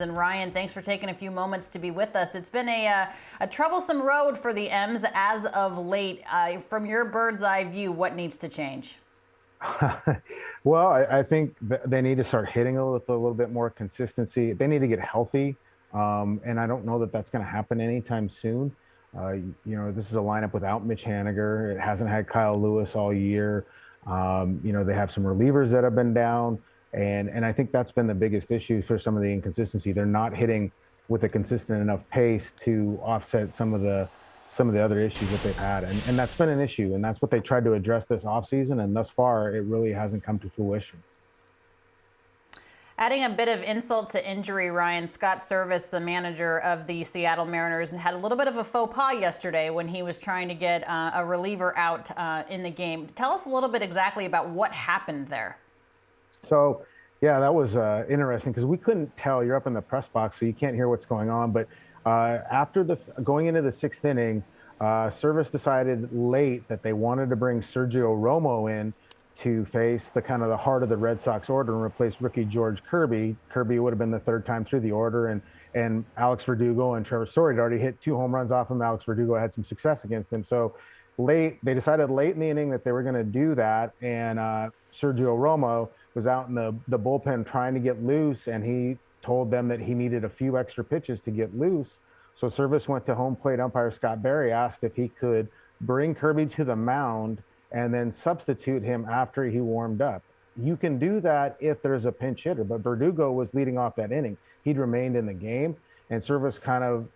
And Ryan, thanks for taking a few moments to be with us. It's been a troublesome road for the M's as of late. From your bird's eye view, what needs to change? Well, I think they need to start hitting it with a little bit more consistency. They need to get healthy, and I don't know that that's going to happen anytime soon. This is a lineup without Mitch Haniger. It hasn't had Kyle Lewis all year. They have some relievers that have been down, and I think that's been the biggest issue for some of the inconsistency. They're not hitting with a consistent enough pace to offset some of the other issues that they've had. And that's been an issue. And that's what they tried to address this offseason. And thus far, it really hasn't come to fruition. Adding a bit of insult to injury, Ryan, Scott Service, the manager of the Seattle Mariners, had a little bit of a faux pas yesterday when he was trying to get a reliever out in the game. Tell us a little bit exactly about what happened there. So, yeah, that was interesting because we couldn't tell. You're up in the press box, so you can't hear what's going on. But after going into the sixth inning, Service decided late that they wanted to bring Sergio Romo in to face the kind of the heart of the Red Sox order and replace rookie George Kirby. Kirby would have been the third time through the order, and Alex Verdugo and Trevor Story had already hit 2 home runs off him. Alex Verdugo had some success against him. So they decided late in the inning that they were going to do that, and Sergio Romo was out in the bullpen trying to get loose, and he told them that he needed a few extra pitches to get loose. So Service went to home plate umpire Scott Berry, asked if he could bring Kirby to the mound and then substitute him after he warmed up. You can do that if there's a pinch hitter, but Verdugo was leading off that inning. He'd remained in the game, and Service kind of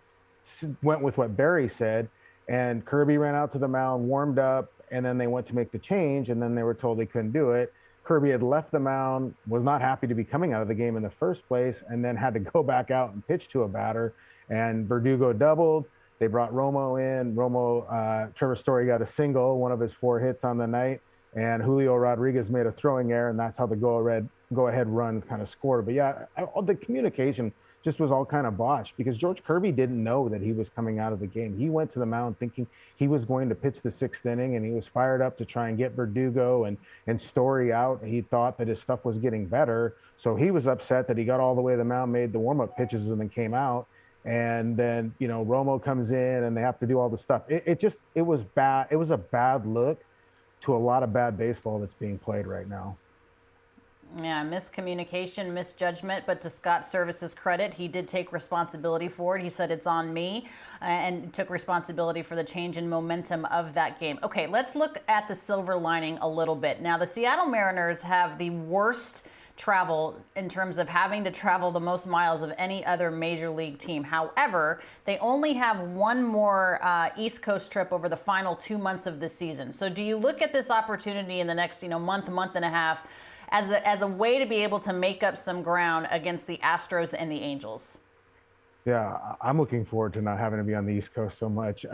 went with what Berry said, and Kirby ran out to the mound, warmed up, and then they went to make the change, and then they were told they couldn't do it. Kirby had left the mound, was not happy to be coming out of the game in the first place, and then had to go back out and pitch to a batter, and Verdugo doubled. They brought Romo in. Trevor Story got a single, one of his 4 hits on the night, and Julio Rodriguez made a throwing error, and that's how the go-ahead run kind of scored. But yeah, the communication just was all kind of botched because George Kirby didn't know that he was coming out of the game. He went to the mound thinking he was going to pitch the 6th inning, and he was fired up to try and get Verdugo and Story out. He thought that his stuff was getting better, so he was upset that he got all the way to the mound, made the warm-up pitches, and then came out. And then, Romo comes in and they have to do all the stuff. It was bad. It was a bad look to a lot of bad baseball that's being played right now. Yeah, miscommunication, misjudgment, but to Scott Service's credit, he did take responsibility for it. He said it's on me and took responsibility for the change in momentum of that game. Okay, let's look at the silver lining a little bit. Now, the Seattle Mariners have the worst travel in terms of having to travel the most miles of any other major league team. However, they only have one more East Coast trip over the final 2 months of the season. So do you look at this opportunity in the next month and a half as a way to be able to make up some ground against the Astros and the Angels? Yeah, I'm looking forward to not having to be on the East Coast so much.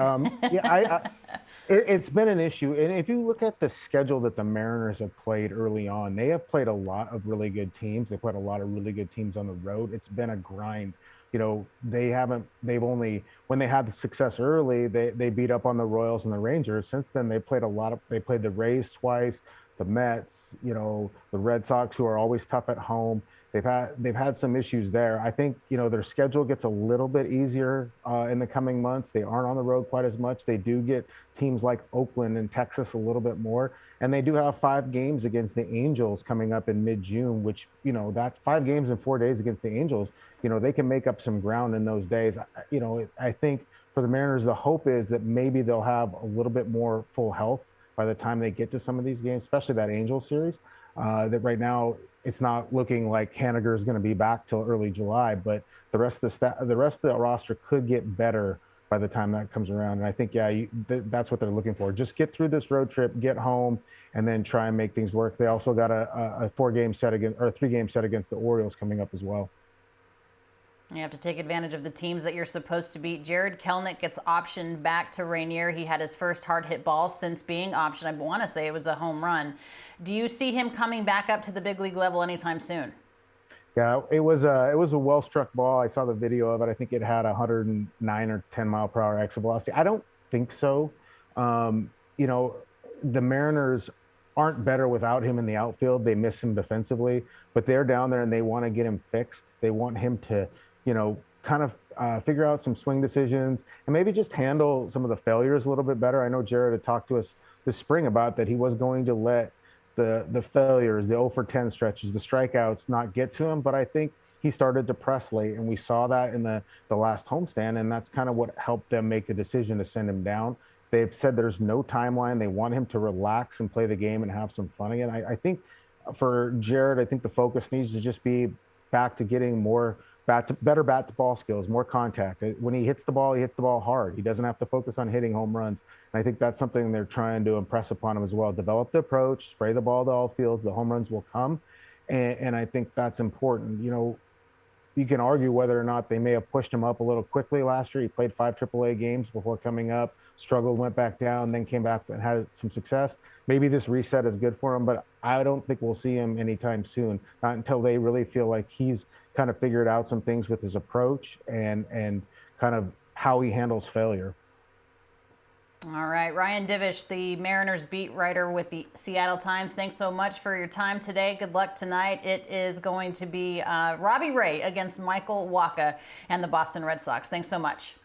It's been an issue. And if you look at the schedule that the Mariners have played early on, they have played a lot of really good teams. They played a lot of really good teams on the road. It's been a grind. When they had the success early, they beat up on the Royals and the Rangers. Since then, they played the Rays twice, the Mets, the Red Sox, who are always tough at home. They've had some issues there. I think, their schedule gets a little bit easier in the coming months. They aren't on the road quite as much. They do get teams like Oakland and Texas a little bit more. And they do have 5 games against the Angels coming up in mid-June, which, that's 5 games in 4 days against the Angels. They can make up some ground in those days. I think for the Mariners, the hope is that maybe they'll have a little bit more full health by the time they get to some of these games, especially that Angels series. That right now it's not looking like Haniger is going to be back till early July, but the rest of the roster could get better by the time that comes around. And I think, that's what they're looking for. Just get through this road trip, get home, and then try and make things work. They also got a 3-game set against the Orioles coming up as well. You have to take advantage of the teams that you're supposed to beat. Jared Kelenic gets optioned back to Rainier. He had his first hard hit ball since being optioned. I want to say it was a home run. Do you see him coming back up to the big league level anytime soon? Yeah, it was a well struck ball. I saw the video of it. I think it had 109 or 10 mile per hour exit velocity. I don't think so. The Mariners aren't better without him in the outfield. They miss him defensively, but they're down there and they want to get him fixed. They want him to kind of figure out some swing decisions and maybe just handle some of the failures a little bit better. I know Jared had talked to us this spring about that he was going to let the failures, the 0 for 10 stretches, the strikeouts not get to him. But I think he started to press late, and we saw that in the last homestand, and that's kind of what helped them make the decision to send him down. They've said there's no timeline. They want him to relax and play the game and have some fun again. I think for Jared, I think the focus needs to just be back to getting more better bat to ball skills, more contact. When he hits the ball hard. He doesn't have to focus on hitting home runs. And I think that's something they're trying to impress upon him as well. Develop the approach, spray the ball to all fields. The home runs will come. And I think that's important. You can argue whether or not they may have pushed him up a little quickly last year. He played 5 AAA games before coming up, struggled, went back down, then came back and had some success. Maybe this reset is good for him, but I don't think we'll see him anytime soon, not until they really feel like he's kind of figured out some things with his approach and kind of how he handles failure. All right, Ryan Divish, the Mariners beat writer with the Seattle Times. Thanks so much for your time today. Good luck tonight. It is going to be Robbie Ray against Michael Wacha and the Boston Red Sox. Thanks so much.